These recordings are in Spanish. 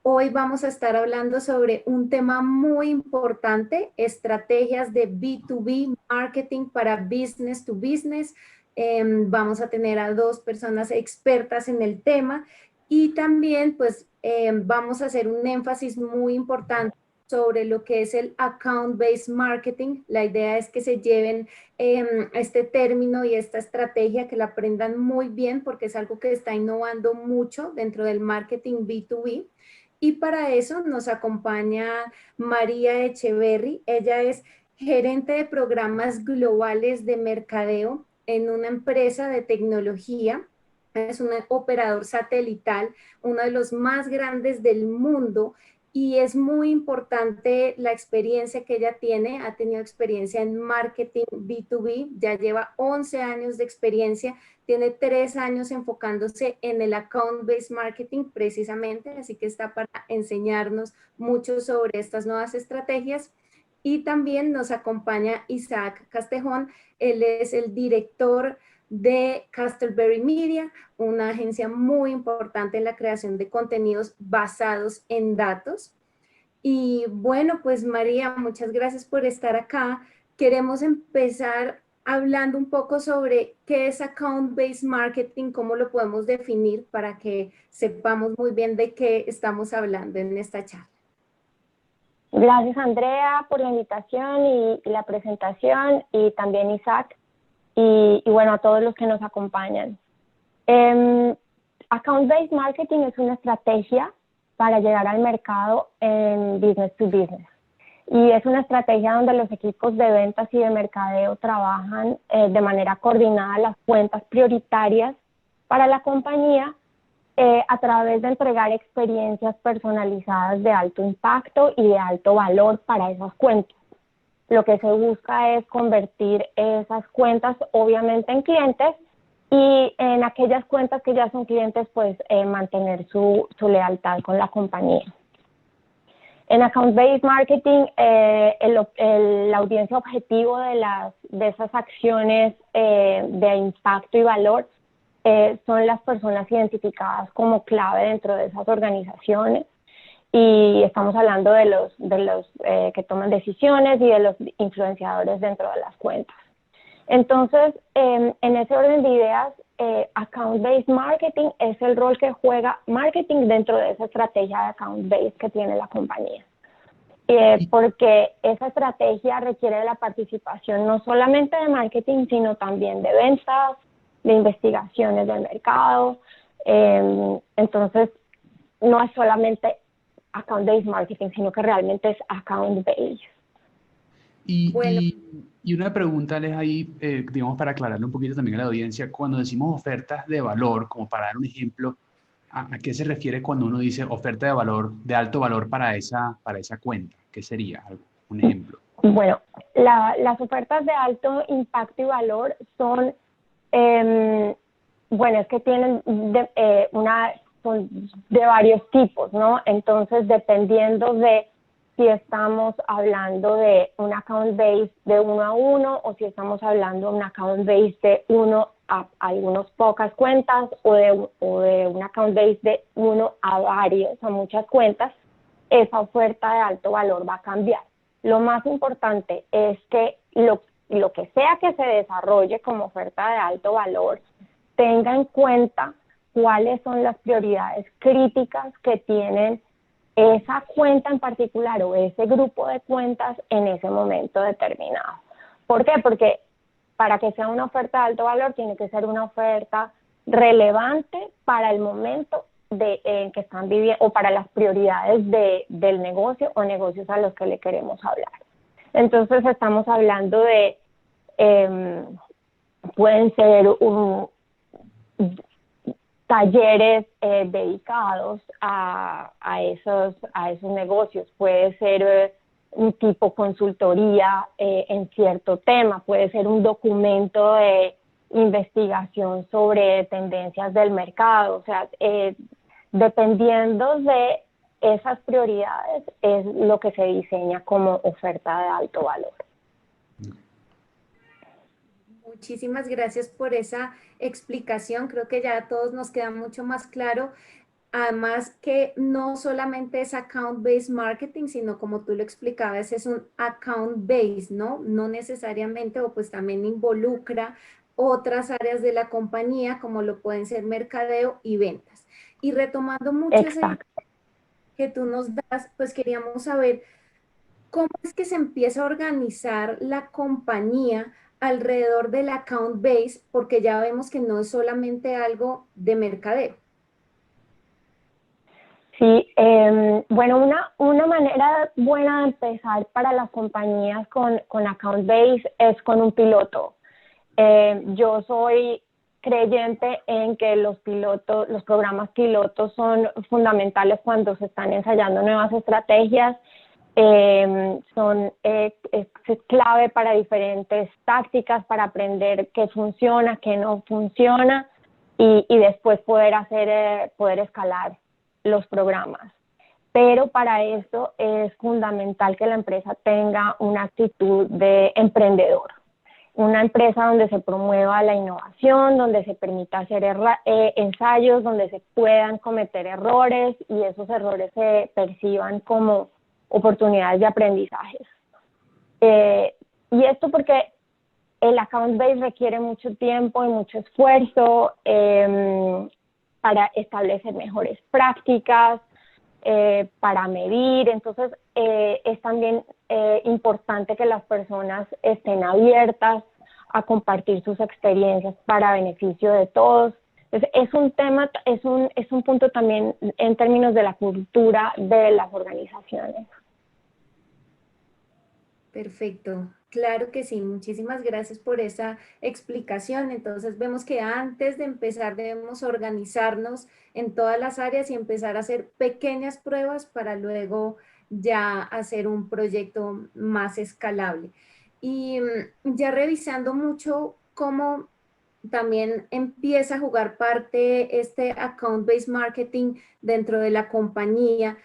Hoy vamos a estar hablando sobre un tema muy importante, estrategias de B2B, marketing para business to business. Vamos a tener a dos personas expertas en el tema y también pues vamos a hacer un énfasis muy importante sobre lo que es el account-based marketing. La idea es que se lleven este término y esta estrategia, que la aprendan muy bien porque es algo que está innovando mucho dentro del marketing B2B. Y para eso nos acompaña María Echeverry. Ella es gerente de programas globales de mercadeo en una empresa de tecnología. Es un operador satelital, uno de los más grandes del mundo, y es muy importante la experiencia que ella tiene. Ha tenido experiencia en marketing B2B, ya lleva 11 años de experiencia, tiene 3 años enfocándose en el account-based marketing precisamente, así que está para enseñarnos mucho sobre estas nuevas estrategias. Y también nos acompaña Isaac Castejón. Él es el director de Castleberry Media, una agencia muy importante en la creación de contenidos basados en datos. Y bueno, pues María, muchas gracias por estar acá. Queremos empezar hablando un poco sobre qué es account-based marketing, cómo lo podemos definir para que sepamos muy bien de qué estamos hablando en esta charla. Gracias, Andrea, por la invitación y la presentación, y también Isaac, y bueno, a todos los que nos acompañan. Account-based marketing es una estrategia para llegar al mercado en business to business. Y es una estrategia donde los equipos de ventas y de mercadeo trabajan de manera coordinada las cuentas prioritarias para la compañía a través de entregar experiencias personalizadas de alto impacto y de alto valor para esas cuentas. Lo que se busca es convertir esas cuentas obviamente en clientes, y en aquellas cuentas que ya son clientes, pues mantener su lealtad con la compañía. En account-based marketing, la audiencia objetivo de esas acciones de impacto y valor son las personas identificadas como clave dentro de esas organizaciones, y estamos hablando de los que toman decisiones y de los influenciadores dentro de las cuentas. Entonces, en ese orden de ideas, account-based marketing es el rol que juega marketing dentro de esa estrategia de account-based que tiene la compañía. Porque esa estrategia requiere de la participación no solamente de marketing, sino también de ventas, de investigaciones del mercado. Entonces, no es solamente account-based marketing, sino que realmente es account-based. Bueno, Y una pregunta, Les, ahí, digamos, para aclararle un poquito también a la audiencia, cuando decimos ofertas de valor, como para dar un ejemplo, ¿a qué se refiere cuando uno dice oferta de valor, de alto valor para esa cuenta? ¿Qué sería un ejemplo? Bueno, las ofertas de alto impacto y valor son, bueno, es que tienen son de varios tipos, ¿no? Entonces, dependiendo de si estamos hablando de un account base de 1 a 1, o si estamos hablando de un account base de 1 a algunas pocas cuentas, o de un account base de 1 a muchas cuentas, esa oferta de alto valor va a cambiar. Lo más importante es que lo que sea que se desarrolle como oferta de alto valor tenga en cuenta cuáles son las prioridades críticas que tienen esa cuenta en particular o ese grupo de cuentas en ese momento determinado. ¿Por qué? Porque para que sea una oferta de alto valor tiene que ser una oferta relevante para el momento en que están viviendo, o para las prioridades del negocio o negocios a los que le queremos hablar. Entonces estamos hablando de, pueden ser talleres dedicados a esos negocios, puede ser un tipo consultoría en cierto tema, puede ser un documento de investigación sobre tendencias del mercado. O sea, dependiendo de esas prioridades es lo que se diseña como oferta de alto valor. muchísimas gracias por esa explicación. Creo que ya a todos nos queda mucho más claro. además que no solamente es account-based marketing, sino como tú lo explicabas, es un account-based, ¿no? No necesariamente, o pues también involucra otras áreas de la compañía, como lo pueden ser mercadeo y ventas. Y retomando mucho ese Exacto. que tú nos das, pues queríamos saber cómo es que se empieza a organizar la compañía alrededor del account base, porque ya vemos que no es solamente algo de mercadeo. Sí, bueno, una manera buena de empezar para las compañías con account base es con un piloto. Yo soy creyente en que los programas pilotos son fundamentales cuando se están ensayando nuevas estrategias. Es clave para diferentes tácticas, para aprender qué funciona, qué no funciona y después poder escalar los programas. Pero para eso es fundamental que la empresa tenga una actitud de emprendedor. Una empresa donde se promueva la innovación, donde se permita hacer ensayos, donde se puedan cometer errores y esos errores se perciban como oportunidades de aprendizajes. Y esto porque el account base requiere mucho tiempo y mucho esfuerzo para establecer mejores prácticas, para medir. Entonces, es también importante que las personas estén abiertas a compartir sus experiencias para beneficio de todos. Entonces, es un tema, es un punto también en términos de la cultura de las organizaciones. Perfecto, claro que sí, muchísimas gracias por esa explicación. Entonces vemos que antes de empezar debemos organizarnos en todas las áreas y empezar a hacer pequeñas pruebas para luego ya hacer un proyecto más escalable. Y ya revisando mucho cómo también empieza a jugar parte este account-based marketing dentro de la compañía.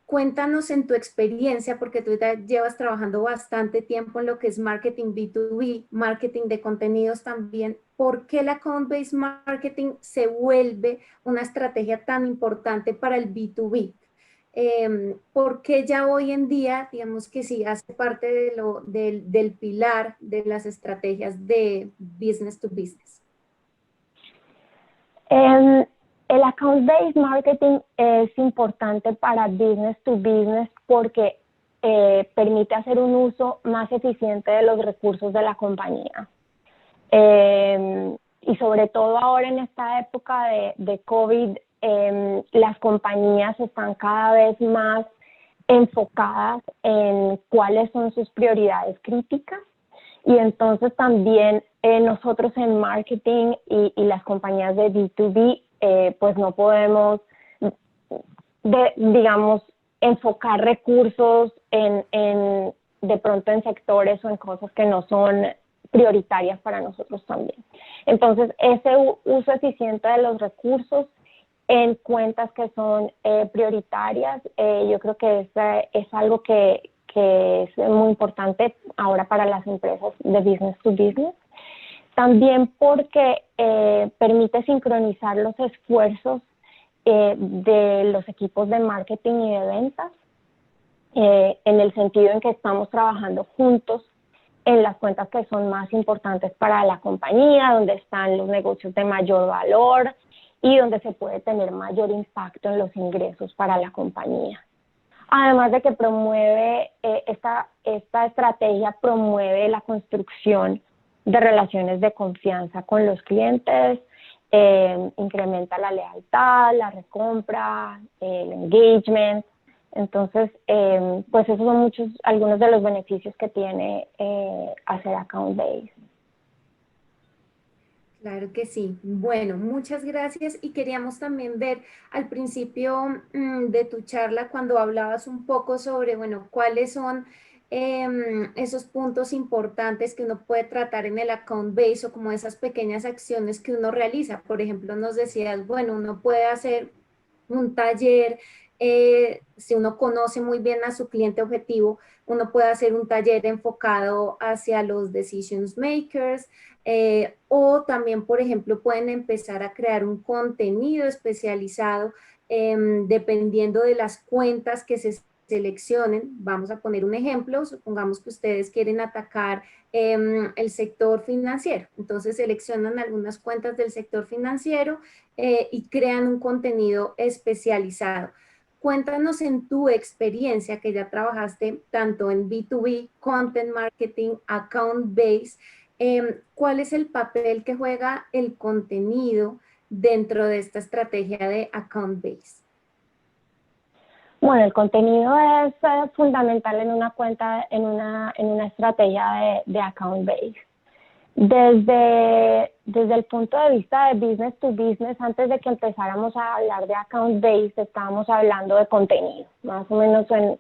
Cuéntanos en tu experiencia, porque tú ya llevas trabajando bastante tiempo en lo que es marketing B2B, marketing de contenidos también. ¿Por qué el account-based marketing se vuelve una estrategia tan importante para el B2B? ¿Por qué ya hoy en día, digamos que sí, hace parte del pilar de las estrategias de business to business? El account-based marketing es importante para business to business porque permite hacer un uso más eficiente de los recursos de la compañía. Y sobre todo ahora en esta época de COVID, las compañías están cada vez más enfocadas en cuáles son sus prioridades críticas. Y entonces también nosotros en marketing y las compañías de B2B, pues no podemos, digamos, enfocar recursos de pronto en sectores o en cosas que no son prioritarias para nosotros también. Entonces, ese uso eficiente de los recursos en cuentas que son prioritarias, yo creo que es algo que es muy importante ahora para las empresas de business to business. También porque permite sincronizar los esfuerzos de los equipos de marketing y de ventas, en el sentido en que estamos trabajando juntos en las cuentas que son más importantes para la compañía, donde están los negocios de mayor valor y donde se puede tener mayor impacto en los ingresos para la compañía. Además de que promueve, esta estrategia promueve la construcción de relaciones de confianza con los clientes, incrementa la lealtad, la recompra, el engagement. Entonces, pues esos son algunos de los beneficios que tiene hacer account based. Claro que sí. Bueno, muchas gracias y queríamos también ver al principio de tu charla cuando hablabas un poco sobre, bueno, cuáles son esos puntos importantes que uno puede tratar en el account base o como esas pequeñas acciones que uno realiza. Por ejemplo, nos decías, bueno, uno puede hacer un taller, si uno conoce muy bien a su cliente objetivo, uno puede hacer un taller enfocado hacia los decision makers, o también, por ejemplo, pueden empezar a crear un contenido especializado dependiendo de las cuentas que se seleccionen. Vamos a poner un ejemplo, supongamos que ustedes quieren atacar el sector financiero, entonces seleccionan algunas cuentas del sector financiero y crean un contenido especializado. Cuéntanos en tu experiencia, que ya trabajaste tanto en B2B, Content Marketing, Account Base, ¿cuál es el papel que juega el contenido dentro de esta estrategia de Account Base? Bueno, el contenido es fundamental en una cuenta, en una estrategia de account base. Desde el punto de vista de business to business, antes de que empezáramos a hablar de account base, estábamos hablando de contenido. Más o menos en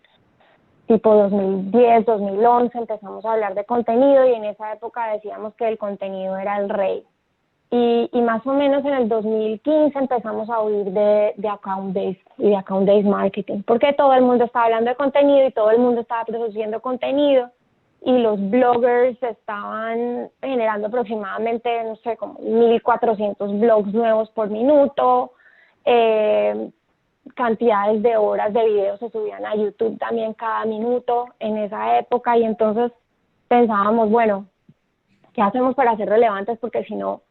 tipo 2010, 2011 empezamos a hablar de contenido y en esa época decíamos que el contenido era el rey. Y más o menos en el 2015 empezamos a oír de account base y de account base marketing, porque todo el mundo estaba hablando de contenido y todo el mundo estaba produciendo contenido y los bloggers estaban generando aproximadamente, no sé, como 1.400 blogs nuevos por minuto, cantidades de horas de videos se subían a YouTube también cada minuto en esa época y entonces pensábamos, bueno, ¿qué hacemos para ser relevantes? Porque si no,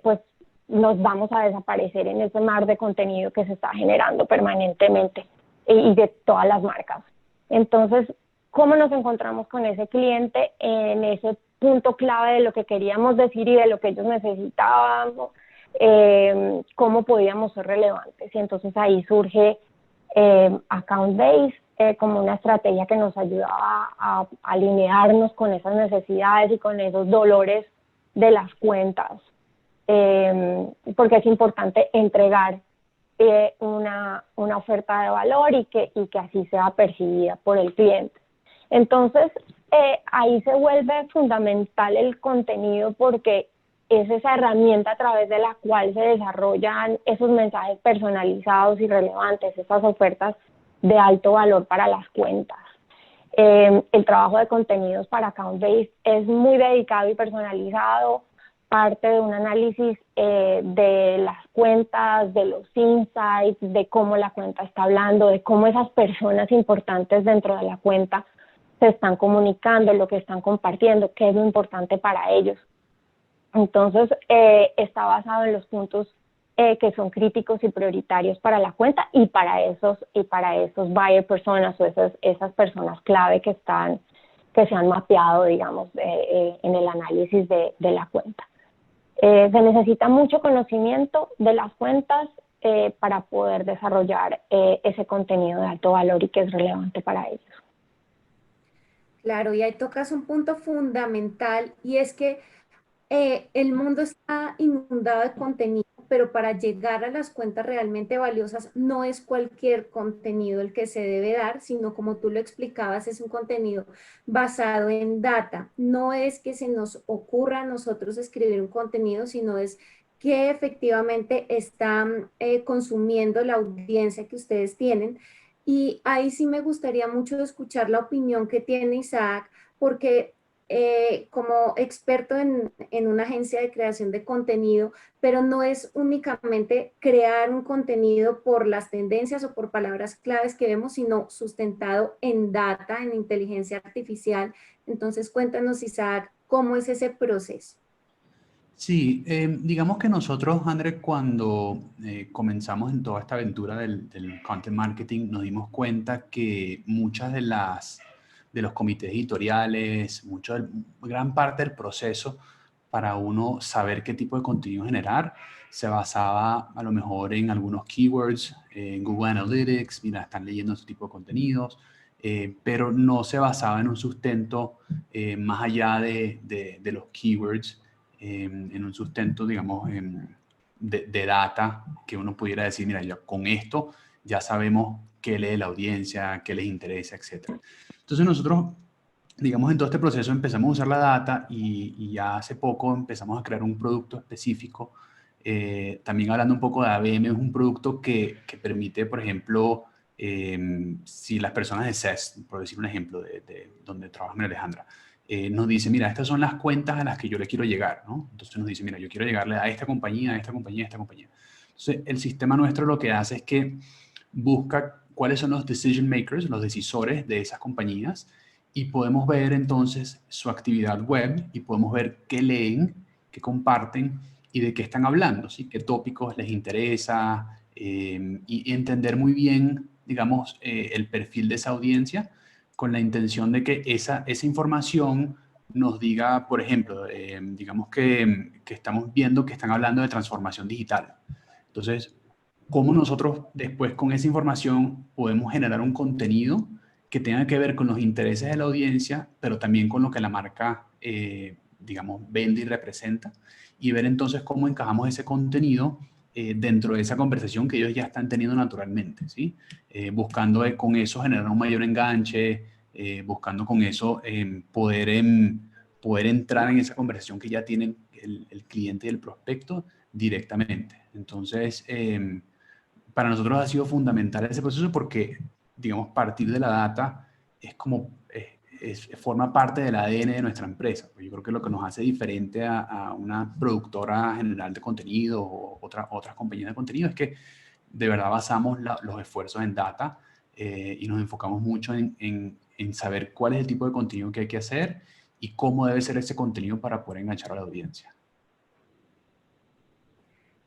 pues nos vamos a desaparecer en ese mar de contenido que se está generando permanentemente y de todas las marcas. Entonces, ¿cómo nos encontramos con ese cliente en ese punto clave de lo que queríamos decir y de lo que ellos necesitaban? ¿Cómo podíamos ser relevantes? Y entonces ahí surge Account Base como una estrategia que nos ayudaba a alinearnos con esas necesidades y con esos dolores de las cuentas. Porque es importante entregar una oferta de valor y que así sea percibida por el cliente. Entonces, ahí se vuelve fundamental el contenido porque es esa herramienta a través de la cual se desarrollan esos mensajes personalizados y relevantes, esas ofertas de alto valor para las cuentas. El trabajo de contenidos para Account Base es muy dedicado y personalizado, parte de un análisis de las cuentas, de los insights, de cómo la cuenta está hablando, de cómo esas personas importantes dentro de la cuenta se están comunicando, lo que están compartiendo, qué es lo importante para ellos. Entonces, está basado en los puntos que son críticos y prioritarios para la cuenta y para esos buyer personas o esas personas clave que se han mapeado, digamos, en el análisis de la cuenta. Se necesita mucho conocimiento de las cuentas para poder desarrollar ese contenido de alto valor y que es relevante para ellos. Claro, y ahí tocas un punto fundamental y es que el mundo está inundado de contenido, pero para llegar a las cuentas realmente valiosas no es cualquier contenido el que se debe dar, sino como tú lo explicabas, es un contenido basado en data. No es que se nos ocurra a nosotros escribir un contenido, sino es que efectivamente está consumiendo la audiencia que ustedes tienen. Y ahí sí me gustaría mucho escuchar la opinión que tiene Isaac, porque como experto en una agencia de creación de contenido, pero no es únicamente crear un contenido por las tendencias o por palabras claves que vemos, sino sustentado en data, en inteligencia artificial. Entonces, cuéntanos, Isaac, ¿cómo es ese proceso? Sí, digamos que nosotros, André, cuando comenzamos en toda esta aventura del content marketing, nos dimos cuenta que muchas de los comités editoriales, gran parte del proceso para uno saber qué tipo de contenido generar, se basaba a lo mejor en algunos keywords, en Google Analytics, mira, están leyendo este tipo de contenidos, pero no se basaba en un sustento más allá de los keywords, en un sustento, digamos, de data que uno pudiera decir, mira, ya con esto ya sabemos qué lee la audiencia, qué les interesa, etc. Entonces nosotros, digamos, en todo este proceso empezamos a usar la data y ya hace poco empezamos a crear un producto específico. También hablando un poco de ABM, es un producto que permite, por ejemplo, si las personas de CES, por decir un ejemplo de donde trabaja María Alejandra, nos dice, mira, estas son las cuentas a las que yo le quiero llegar, ¿no? Entonces nos dice, mira, yo quiero llegarle a esta compañía, a esta compañía, a esta compañía. Entonces, el sistema nuestro lo que hace es que busca cuáles son los decision makers, los decisores de esas compañías, y podemos ver entonces su actividad web y podemos ver qué leen, qué comparten y de qué están hablando, ¿sí? Qué tópicos les interesa, y entender muy bien, digamos, el perfil de esa audiencia con la intención de que esa información nos diga, por ejemplo, digamos que estamos viendo que están hablando de transformación digital. Entonces, ¿cómo nosotros después con esa información podemos generar un contenido que tenga que ver con los intereses de la audiencia, pero también con lo que la marca, digamos, vende y representa? Y ver entonces cómo encajamos ese contenido dentro de esa conversación que ellos ya están teniendo naturalmente, ¿sí? Buscando con eso generar un mayor enganche, buscando con eso poder entrar en esa conversación que ya tiene el cliente y el prospecto directamente. Entonces, para nosotros ha sido fundamental ese proceso porque, digamos, partir de la data es como, forma parte del ADN de nuestra empresa. Yo creo que lo que nos hace diferente a una productora general de contenido o otras compañías de contenido es que de verdad basamos los esfuerzos en data, y nos enfocamos mucho en saber cuál es el tipo de contenido que hay que hacer y cómo debe ser ese contenido para poder enganchar a la audiencia.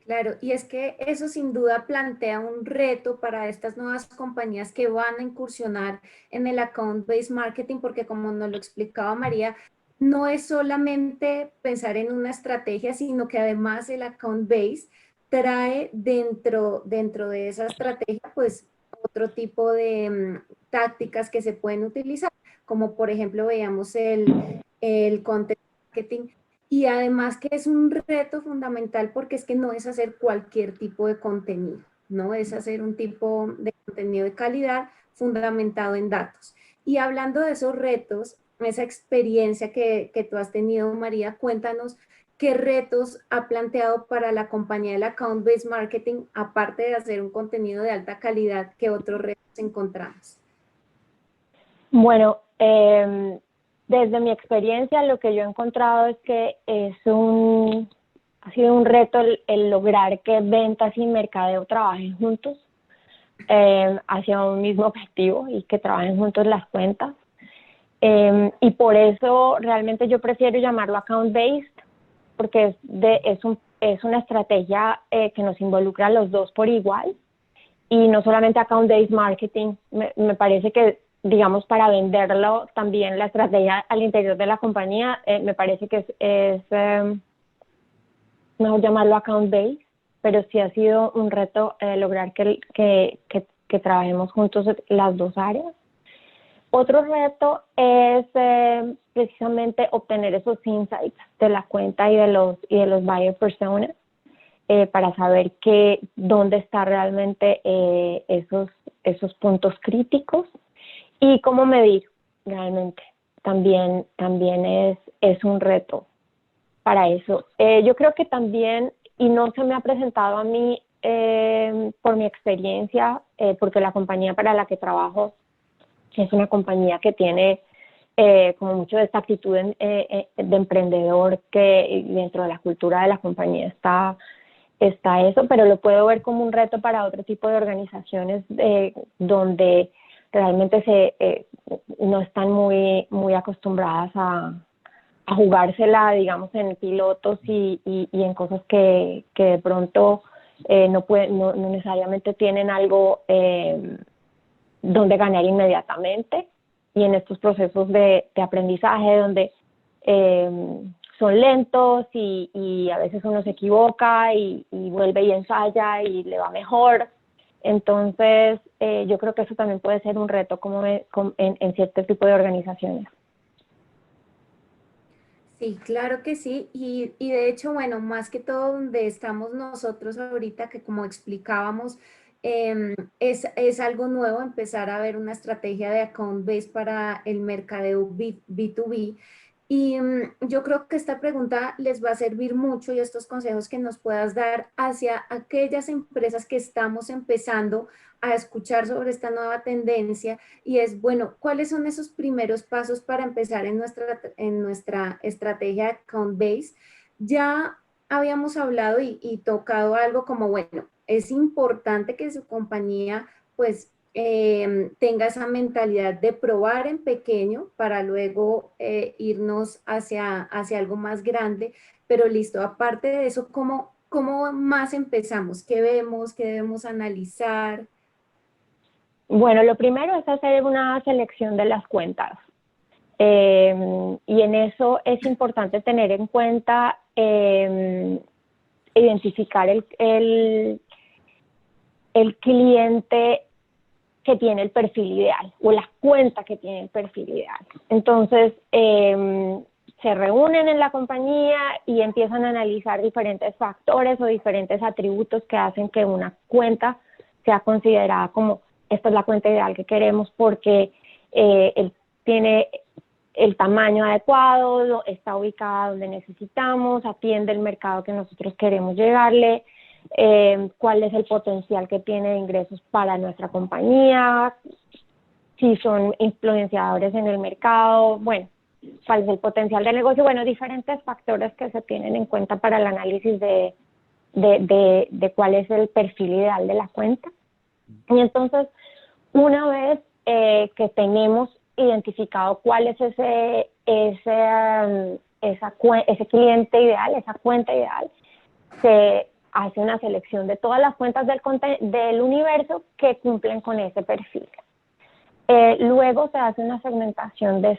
Claro, y es que eso sin duda plantea un reto para estas nuevas compañías que van a incursionar en el account-based marketing, porque como nos lo explicaba María, no es solamente pensar en una estrategia, sino que además el account-based trae dentro de esa estrategia, pues otro tipo de tácticas que se pueden utilizar, como por ejemplo veíamos el content marketing, y además que es un reto fundamental porque es que no es hacer cualquier tipo de contenido, ¿no? Es hacer un tipo de contenido de calidad fundamentado en datos. Y hablando de esos retos, esa experiencia que tú has tenido, María, cuéntanos qué retos ha planteado para la compañía del Account-Based Marketing, aparte de hacer un contenido de alta calidad, ¿qué otros retos encontramos? Bueno, desde mi experiencia lo que yo he encontrado es que ha sido un reto el lograr que ventas y mercadeo trabajen juntos hacia un mismo objetivo y que trabajen juntos las cuentas. Y por eso realmente yo prefiero llamarlo account-based, porque es una estrategia que nos involucra a los dos por igual, y no solamente account-based marketing. Me parece que, digamos, para venderlo también la estrategia al interior de la compañía, me parece que es mejor llamarlo account-based, pero sí ha sido un reto lograr que trabajemos juntos las dos áreas. Otro reto es precisamente obtener esos insights de la cuenta y de los buyer personas, para saber dónde están realmente esos puntos críticos y cómo medir realmente. También es un reto para eso. Yo creo que también, y no se me ha presentado a mí por mi experiencia, porque la compañía para la que trabajo es una compañía que tiene como mucho de esta actitud de emprendedor, que dentro de la cultura de la compañía está eso, pero lo puedo ver como un reto para otro tipo de organizaciones donde realmente no están muy acostumbradas a jugársela, digamos, en pilotos y en cosas que de pronto no necesariamente tienen algo donde ganar inmediatamente, y en estos procesos de aprendizaje donde son lentos y a veces uno se equivoca y vuelve y ensaya y le va mejor. Entonces, yo creo que eso también puede ser un reto en cierto tipo de organizaciones. Sí, claro que sí. Y de hecho, bueno, más que todo donde estamos nosotros ahorita, que como explicábamos, es algo nuevo empezar a ver una estrategia de account based para el mercadeo B2B. Y yo creo que esta pregunta les va a servir mucho y estos consejos que nos puedas dar hacia aquellas empresas que estamos empezando a escuchar sobre esta nueva tendencia y es, bueno, ¿cuáles son esos primeros pasos para empezar en nuestra estrategia de account base? Ya habíamos hablado y tocado algo como, bueno, es importante que su compañía pues tenga esa mentalidad de probar en pequeño para luego irnos hacia algo más grande. Pero listo, aparte de eso, ¿cómo más empezamos? ¿Qué vemos? ¿Qué debemos analizar? Bueno, lo primero es hacer una selección de las cuentas. Y en eso es importante tener en cuenta identificar el cliente que tiene el perfil ideal o la cuenta que tiene el perfil ideal. Entonces, se reúnen en la compañía y empiezan a analizar diferentes factores o diferentes atributos que hacen que una cuenta sea considerada como esta es la cuenta ideal que queremos porque él tiene el tamaño adecuado, está ubicada donde necesitamos, atiende el mercado que nosotros queremos llegarle, cuál es el potencial que tiene de ingresos para nuestra compañía, si son influenciadores en el mercado, bueno, cuál es el potencial de negocio, bueno, diferentes factores que se tienen en cuenta para el análisis de cuál es el perfil ideal de la cuenta. Y entonces, una vez que tenemos identificado cuál es ese cliente ideal, esa cuenta ideal, se hace una selección de todas las cuentas del universo que cumplen con ese perfil. Luego se hace una segmentación de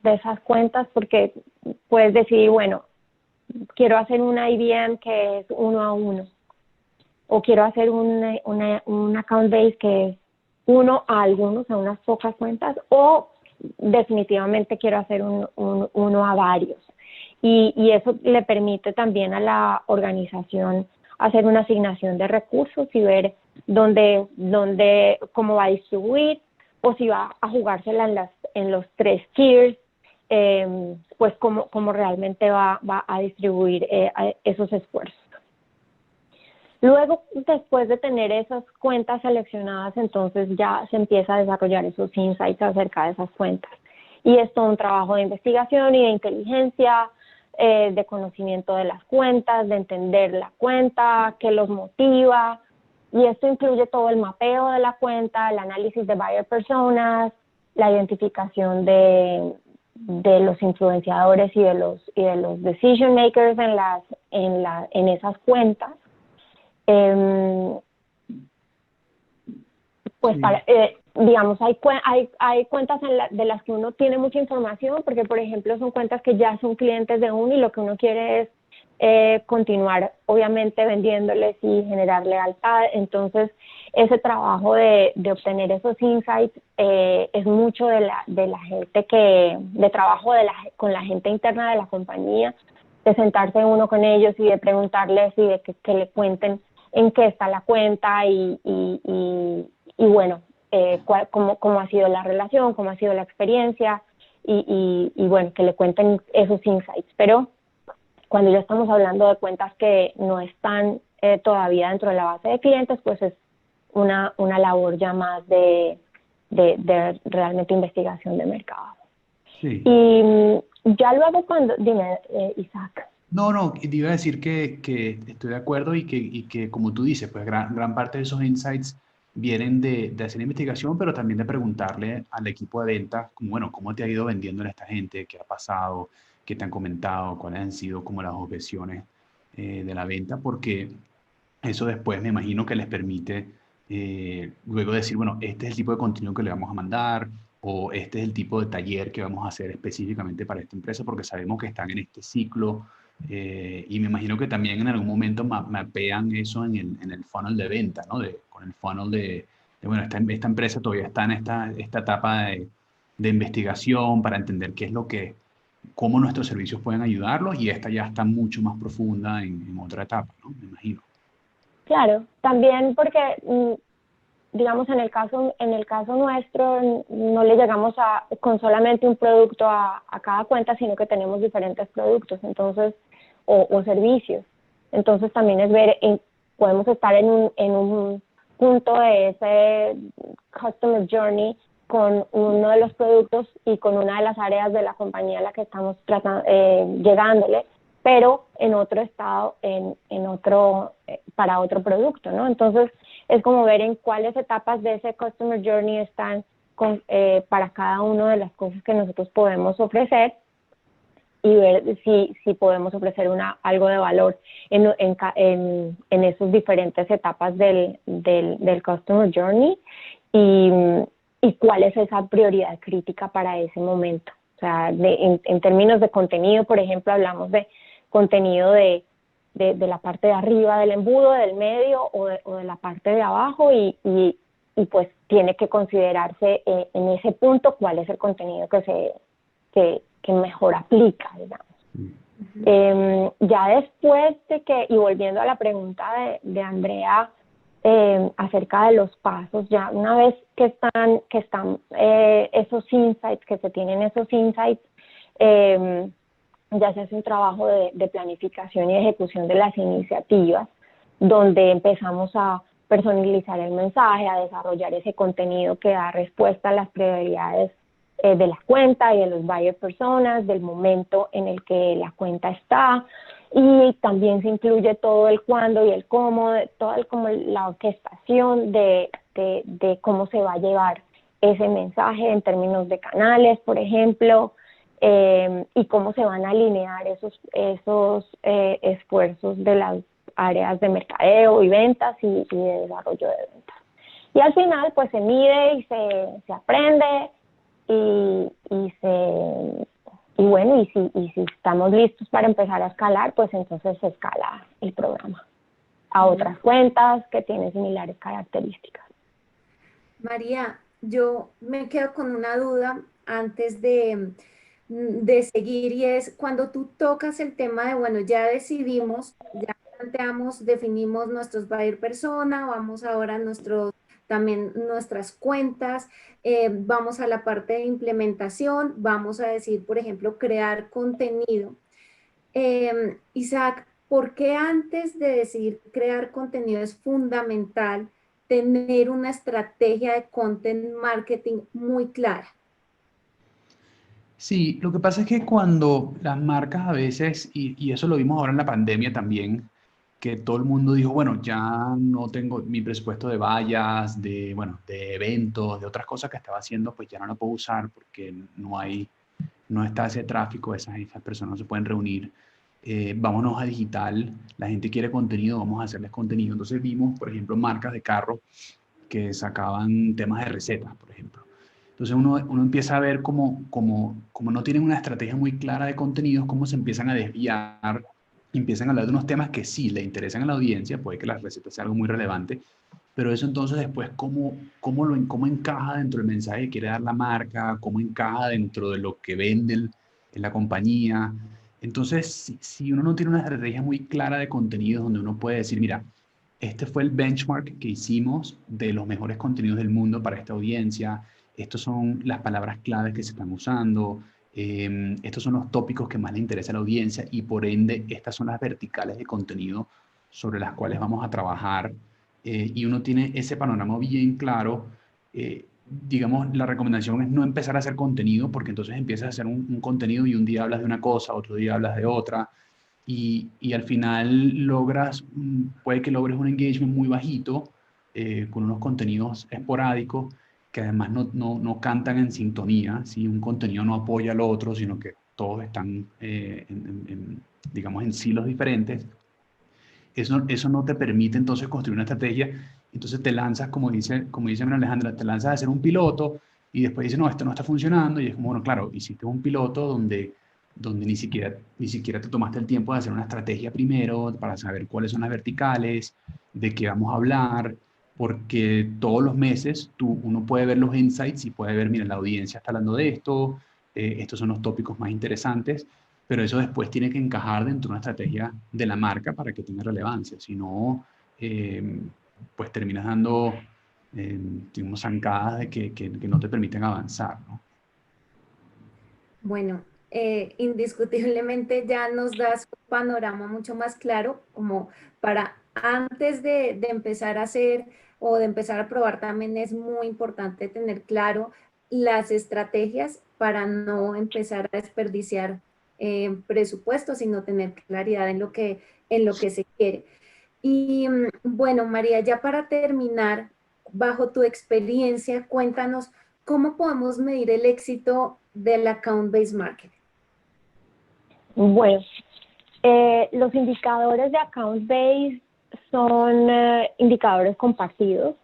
esas cuentas porque puedes decidir, bueno, quiero hacer una IBM que es 1 a 1 o quiero hacer un account base que es 1 a algunos, a unas pocas cuentas, o definitivamente quiero hacer uno a varios. Y eso le permite también a la organización hacer una asignación de recursos y ver cómo va a distribuir o si va a jugársela en los 3 tiers, pues cómo realmente va a distribuir esos esfuerzos. Luego, después de tener esas cuentas seleccionadas, entonces ya se empieza a desarrollar esos insights acerca de esas cuentas. Y es todo un trabajo de investigación y de inteligencia, de conocimiento de las cuentas, de entender la cuenta, qué los motiva. Y esto incluye todo el mapeo de la cuenta, el análisis de buyer personas, la identificación de los influenciadores y de los decision makers en esas cuentas. Pues digamos, hay cuentas de las que uno tiene mucha información, porque por ejemplo son cuentas que ya son clientes de uno y lo que uno quiere es continuar obviamente vendiéndoles y generar lealtad. Entonces ese trabajo de obtener esos insights es mucho de la gente de trabajo con la gente interna de la compañía, de sentarse uno con ellos y de preguntarles y de que le cuenten en qué está la cuenta y bueno, cómo ha sido la relación, cómo ha sido la experiencia y bueno, que le cuenten esos insights. Pero cuando ya estamos hablando de cuentas que no están todavía dentro de la base de clientes, pues es una labor ya más de realmente investigación de mercado. Sí. Y ya luego dime, Isaac. No, te iba a decir que estoy de acuerdo y que como tú dices, pues gran parte de esos insights vienen de hacer investigación, pero también de preguntarle al equipo de ventas, como, bueno, ¿cómo te ha ido vendiendo a esta gente? ¿Qué ha pasado? ¿Qué te han comentado? ¿Cuáles han sido como las objeciones de la venta? Porque eso después me imagino que les permite luego decir, bueno, este es el tipo de contenido que le vamos a mandar o este es el tipo de taller que vamos a hacer específicamente para esta empresa porque sabemos que están en este ciclo y me imagino que también en algún momento mapean eso en el funnel de venta, ¿no? Con el funnel bueno, esta empresa todavía está en esta etapa de investigación para entender qué es cómo nuestros servicios pueden ayudarlos y esta ya está mucho más profunda en otra etapa, ¿no? Me imagino. Claro, también porque digamos, en el caso nuestro, no le llegamos con solamente un producto a cada cuenta, sino que tenemos diferentes productos, entonces, o servicios. Entonces también es ver, podemos estar en un punto de ese Customer Journey con uno de los productos y con una de las áreas de la compañía a la que estamos llegándole, pero en otro estado, para otro producto, ¿no? Entonces, es como ver en cuáles etapas de ese Customer Journey están para cada una de las cosas que nosotros podemos ofrecer y ver si podemos ofrecer algo de valor en esas diferentes etapas del Customer Journey y cuál es esa prioridad crítica para ese momento. O sea, en términos de contenido, por ejemplo, hablamos de contenido de la parte de arriba del embudo, del medio o de la parte de abajo y pues tiene que considerarse en ese punto cuál es el contenido que mejor aplica, digamos. Ya después y volviendo a la pregunta de Andrea acerca de los pasos, ya una vez que están esos insights, que se tienen esos insights, ya se hace un trabajo de planificación y ejecución de las iniciativas, donde empezamos a personalizar el mensaje, a desarrollar ese contenido que da respuesta a las prioridades de la cuenta y de los buyer personas, del momento en el que la cuenta está, y también se incluye todo el cuándo y el cómo, como la orquestación de cómo se va a llevar ese mensaje en términos de canales, por ejemplo, y cómo se van a alinear esos esfuerzos de las áreas de mercadeo y ventas y de desarrollo de ventas. Y al final, pues se mide y se aprende y bueno, y si estamos listos para empezar a escalar, pues entonces se escala el programa a otras cuentas que tienen similares características. María, yo me quedo con una duda antes de seguir y es cuando tú tocas el tema de, bueno, ya decidimos, ya planteamos, definimos nuestros buyer persona, vamos ahora a también nuestras cuentas, vamos a la parte de implementación, vamos a decir, por ejemplo, crear contenido. Isaac, ¿por qué antes de decidir crear contenido es fundamental tener una estrategia de content marketing muy clara? Sí, lo que pasa es que cuando las marcas a veces, y eso lo vimos ahora en la pandemia también, que todo el mundo dijo, bueno, ya no tengo mi presupuesto de vallas, bueno, de eventos, de otras cosas que estaba haciendo, pues ya no lo puedo usar porque no está ese tráfico, esas personas no se pueden reunir. Vámonos a digital, la gente quiere contenido, vamos a hacerles contenido. Entonces vimos, por ejemplo, marcas de carro que sacaban temas de recetas, por ejemplo. Entonces uno empieza a ver como no tienen una estrategia muy clara de contenidos, cómo se empiezan a desviar, empiezan a hablar de unos temas que sí le interesan a la audiencia, puede que las recetas sea algo muy relevante, pero eso entonces después cómo encaja dentro del mensaje que quiere dar la marca, cómo encaja dentro de lo que vende en la compañía. Entonces, si uno no tiene una estrategia muy clara de contenidos donde uno puede decir, mira, este fue el benchmark que hicimos de los mejores contenidos del mundo para esta audiencia. Estos son las palabras claves que se están usando. Estos son los tópicos que más le interesa a la audiencia y por ende estas son las verticales de contenido sobre las cuales vamos a trabajar. Y uno tiene ese panorama bien claro. Digamos, la recomendación es no empezar a hacer contenido porque entonces empiezas a hacer un contenido y un día hablas de una cosa, otro día hablas de otra y al final puede que logres un engagement muy bajito con unos contenidos esporádicos que además no cantan en sintonía, ¿sí? Un contenido no apoya al otro, sino que todos están, digamos, en silos diferentes. Eso no te permite entonces construir una estrategia, entonces te lanzas, como dice María Alejandra, te lanzas a hacer un piloto y después dices, no, esto no está funcionando y es como, bueno, claro, hiciste un piloto donde ni siquiera te tomaste el tiempo de hacer una estrategia primero para saber cuáles son las verticales, de qué vamos a hablar, porque todos los meses uno puede ver los insights y puede ver, mira, la audiencia está hablando de esto, estos son los tópicos más interesantes, pero eso después tiene que encajar dentro de una estrategia de la marca para que tenga relevancia, si no, pues terminas dando digamos, zancadas de que no te permiten avanzar, ¿no? Bueno, indiscutiblemente ya nos das un panorama mucho más claro, como para antes de empezar a hacer o de empezar a probar, también es muy importante tener claro las estrategias para no empezar a desperdiciar presupuesto, sino tener claridad en lo que se quiere. Y bueno, María, ya para terminar, bajo tu experiencia, cuéntanos cómo podemos medir el éxito del account-based marketing. Bueno, los indicadores de account-based son indicadores compartidos,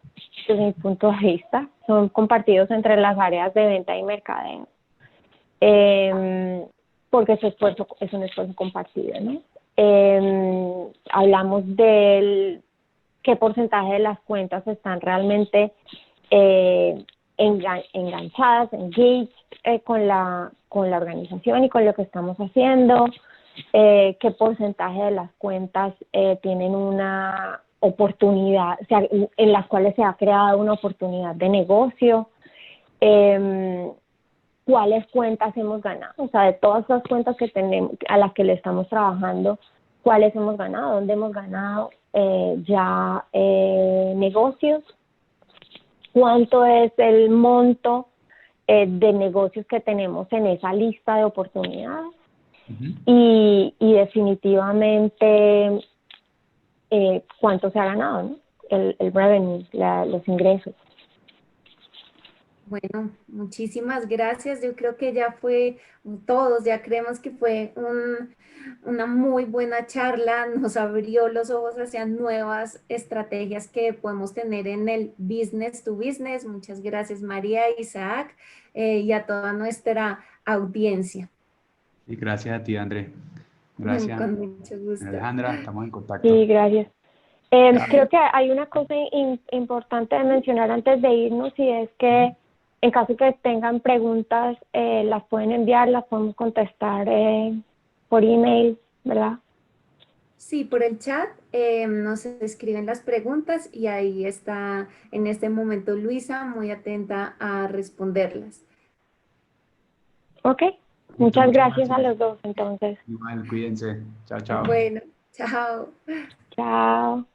desde mi punto de vista, son compartidos entre las áreas de venta y mercadeo, porque es un esfuerzo compartido, ¿no? Hablamos del qué porcentaje de las cuentas están realmente enganchadas, engaged con la organización y con lo que estamos haciendo, qué porcentaje de las cuentas tienen una oportunidad, o sea, en las cuales se ha creado una oportunidad de negocio, cuáles cuentas hemos ganado, o sea, de todas las cuentas que tenemos, a las que le estamos trabajando, cuáles hemos ganado, dónde hemos ganado negocios, cuánto es el monto de negocios que tenemos en esa lista de oportunidades. Y definitivamente cuánto se ha ganado, ¿no? El revenue, los ingresos. Bueno, muchísimas gracias. Yo creo que ya fue todos, ya creemos que fue una muy buena charla, nos abrió los ojos hacia nuevas estrategias que podemos tener en el business to business. Muchas gracias, María, Isaac, y a toda nuestra audiencia. Y gracias a ti, André. Gracias. Con mucho gusto. Alejandra, estamos en contacto. Sí, gracias. Creo que hay una cosa importante de mencionar antes de irnos, y es que en caso que tengan preguntas, las pueden enviar, las podemos contestar por email, ¿verdad? Sí, por el chat nos escriben las preguntas y ahí está en este momento Luisa muy atenta a responderlas. Ok, muchas gracias a los dos entonces. Igual, cuídense. Chao, chao. Bueno, chao. Chao.